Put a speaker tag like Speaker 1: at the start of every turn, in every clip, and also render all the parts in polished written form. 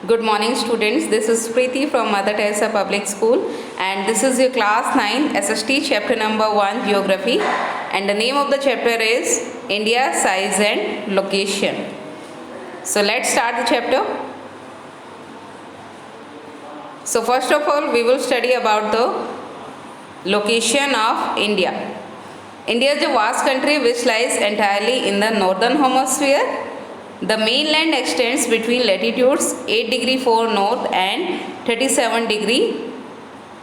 Speaker 1: Good morning students, this is Preeti from Mother Teresa Public School and this is your class 9 SST chapter number 1 Geography and the name of the chapter is India Size and Location. So let's start the chapter. So first of all we will study about the location of India. India is a vast country which lies entirely in the northern hemisphere. The mainland extends between latitudes 8 degree 4 north and 37 degree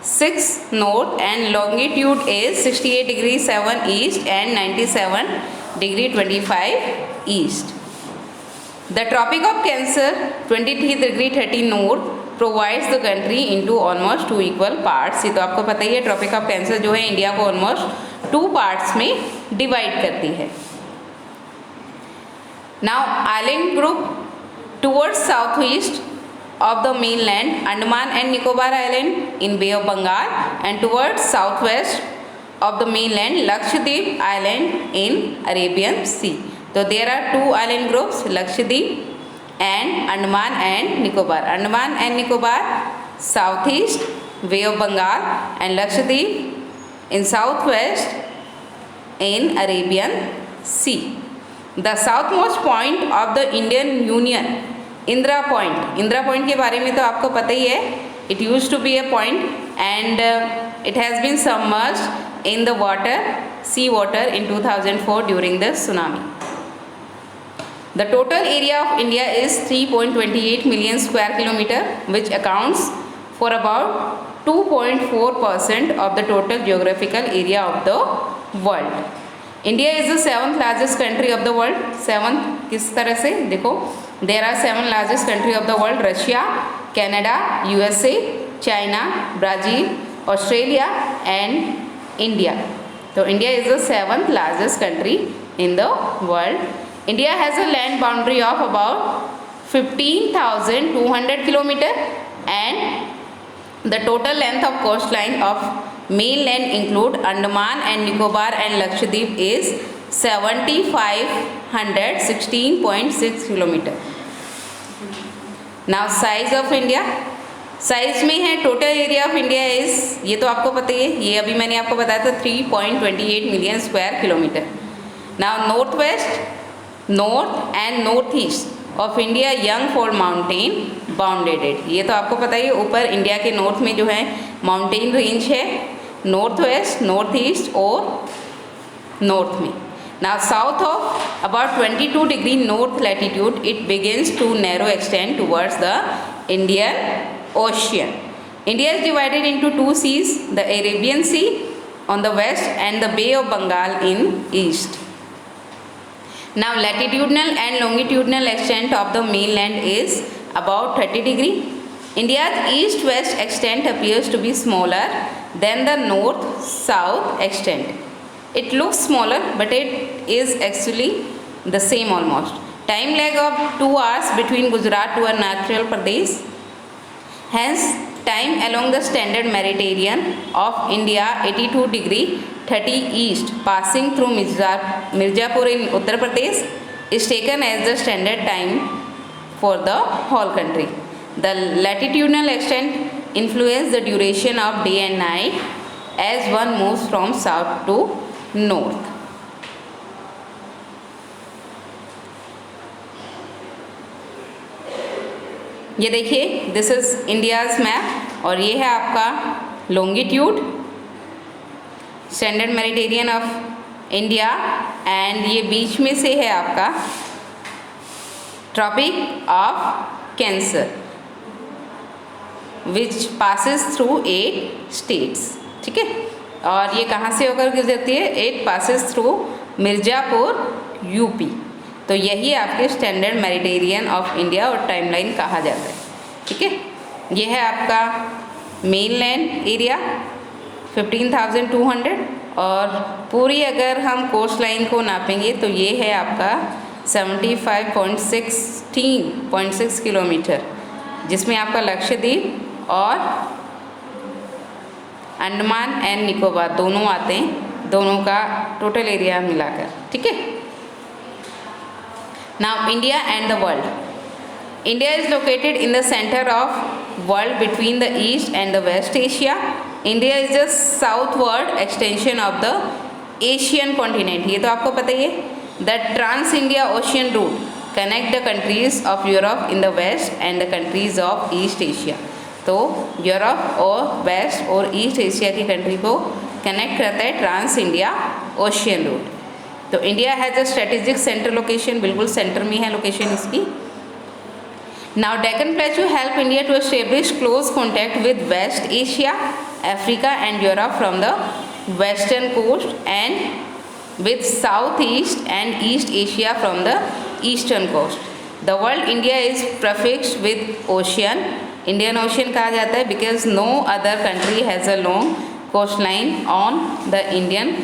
Speaker 1: 6 north and longitude is 68 degree 7 east and 97 degree 25 east. The Tropic of Cancer 23 degree 30 north provides the country into almost two equal parts. ये तो आपको पता ही है, tropic of cancer जो है India को almost 2 parts में डिवाइड करती है. Now island group towards southeast of the mainland Andaman and Nicobar Island in Bay of Bengal and towards southwest of the mainland Lakshadweep Island in Arabian Sea. So there are two island groups, Lakshadweep and Andaman and Nicobar. Andaman and Nicobar southeast Bay of Bengal and Lakshadweep in southwest in Arabian Sea. The southmost point of the Indian Union, Indra Point के बारे में तो आपको पता ही है. It used to be a point and it has been submerged in the sea water in 2004 during the tsunami. The total area of India is 3.28 million square kilometer, which accounts for about 2.4% of the total geographical area of the world. India is the 7th largest country of the world. 7th किस तरह से देखो, there are 7 largest country of the world: Russia, Canada, USA, China, Brazil, Australia and India. So India is the 7th largest country in the world. India has a land boundary of about 15,200 km and the total length of coastline of mainland include Andaman and Nicobar and Lakshadweep is 7,516.6 km. Now size of India, size में है total area of India is, ये तो आपको पता ही है, ये अभी मैंने आपको बताया था 3.28 million square kilometre. Now north west, north and north east of India young fold mountain bounded it. ये तो आपको पता ही है, ऊपर इंडिया के नॉर्थ में जो है माउंटेन रेंज है, नॉर्थ वेस्ट, नॉर्थ ईस्ट और नॉर्थ में. Now south of about 22 degree north latitude it begins to narrow extend towards the Indian Ocean. India is divided into two seas, the Arabian Sea on the west and the Bay of Bengal in east. Now latitudinal and longitudinal extent of the mainland is about 30 degree. India's east-west extent appears to be smaller than the north-south extent. It looks smaller but it is actually the same almost. Time lag of 2 hours between Gujarat to Arunachal Pradesh. Hence time along the standard meridian of India 82 degree 30 east passing through Mirzapur in Uttar Pradesh is taken as the standard time for the whole country. The latitudinal extent influences the duration of day and night as one moves from south to north. ये देखिए, this is India's map और ये है आपका longitude, standard meridian of India and ये बीच में से है आपका tropic of cancer which passes through 8 states. ठीक है, और ये कहाँ से होकर गुजरती है? It passes through Mirzapur UP. तो यही आपके स्टैंडर्ड मेरिडियन ऑफ इंडिया और टाइमलाइन कहा जाता है. ठीक है, ये है आपका मेनलैंड एरिया 15,200 और पूरी अगर हम कोस्ट लाइन को नापेंगे तो ये है आपका 75.16 किलोमीटर, जिसमें आपका लक्षद्वीप और अंडमान एंड निकोबार दोनों आते हैं, दोनों का टोटल एरिया मिलाकर. ठीक है. Now India and the world. India is located in the center of world between the East and the West Asia. India is the southward extension of the Asian continent. ये तो आपको पता ही है. The Trans-India Ocean route connect the countries of Europe in the west and the countries of East Asia. तो Europe और west और east Asia की कंट्री को कनेक्ट करता है ट्रांस इंडिया ओशियन रूट. तो India has a strategic centre location, बिल्कुल centre में है लोकेशन इसकी. Now Deccan plateau help India to establish close contact with west Asia, Africa and Europe from the western coast and with south east and east Asia from the eastern coast. The world India is prefixed with ocean, Indian ocean कहा जाता है because no other country has a long coast line on the Indian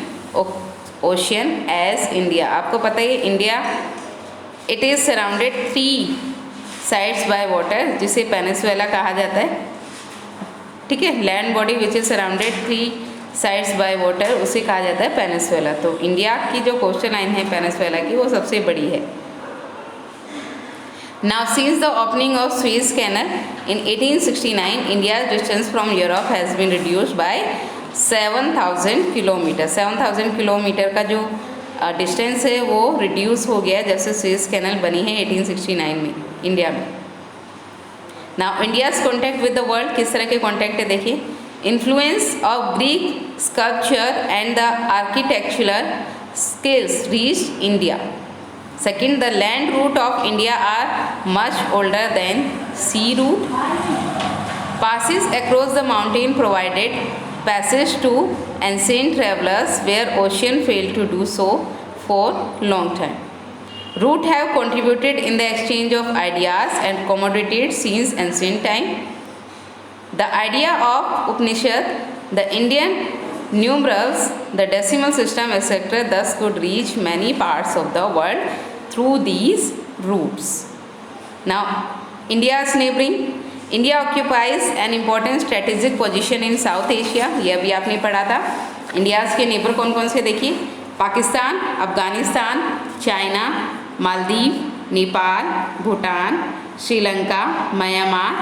Speaker 1: ocean as India. आपको पता है India it is surrounded 3 sides by water, जिसे peninsula कहा जाता है. ठीक है, land body which is surrounded 3 sides by water उसे कहा जाता है पेनिनसुला. तो इंडिया की जो कोस्टल लाइन है पेनिनसुला की वो सबसे बड़ी है. Now since the opening of Suez Canal in 1869, India's distance from Europe has been reduced by 7,000 kilometre. 7,000 kilometre का जो डिस्टेंस है वो रिड्यूस हो गया जब से सुएज कैनल बनी है 1869 में इंडिया में. Now India's contact with the world, किस तरह के कॉन्टैक्ट है देखिए. Influence of Greek sculpture and the architectural skills reached India. Second, the land route of India are much older than sea route. Passes across the mountain provided passage to ancient travelers where ocean failed to do so for long time. Route have contributed in the exchange of ideas and commodities since ancient time. The idea of Upanishad, the Indian numerals, the decimal system, etc. thus could reach many parts of the world through these routes. Now, India's neighboring. India occupies an important strategic position in South Asia. ये अभी आपने पढ़ा था. India's के neighbour कौन कौन से देखिए. Pakistan, Afghanistan, China, Maldives, Nepal, Bhutan, Sri Lanka, Myanmar,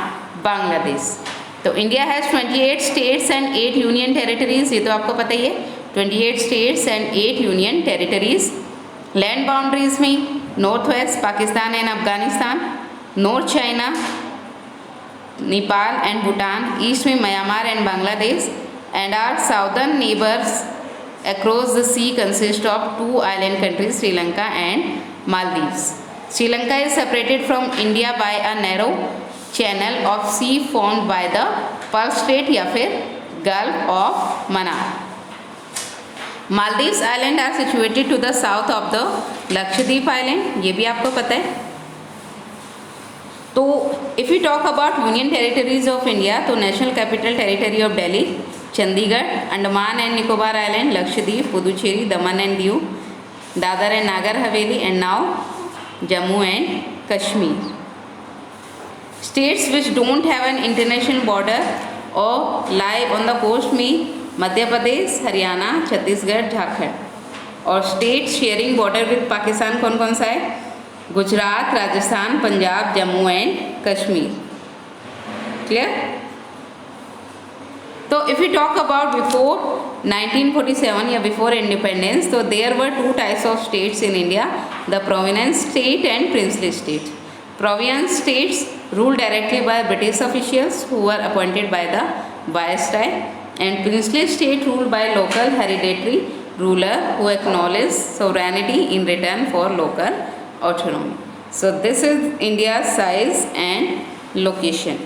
Speaker 1: Bangladesh. तो India has 28 states and 8 union territories. ये तो आपको पता ही है. 28 states and 8 union territories. Land boundaries में north west Pakistan and Afghanistan, north China, Nepal and Bhutan, east में Myanmar and Bangladesh, and our southern neighbours across the sea consist of 2 island countries Sri Lanka and Maldives. Sri Lanka is separated from India by a narrow channel of sea formed by the Palk Strait या फिर Gulf of Mannar. Maldives island are situated to the south of the Lakshadweep island. ये भी आपको पता है. तो if you talk about union territories of India, तो national capital territory of Delhi, Chandigarh, Andaman and Nicobar island, Lakshadweep, Puducherry, Daman and Diu, Dadra and Nagar Haveli, and now Jammu and Kashmir. States which don't have an international border और lie on the coast में मध्य प्रदेश, हरियाणा, छत्तीसगढ़, झारखंड. और state sharing border with Pakistan कौन कौन सा है. Gujarat, Rajasthan, Punjab, Jammu and Kashmir. Clear. तो if you talk about before 1947 या before independence, तो there were 2 types of states in India, the provinces state and princely state. Provinces states ruled directly by British officials who were appointed by the Viceroy, and princely state ruled by local hereditary ruler who acknowledged sovereignty in return for local autonomy. So this is India's size and location.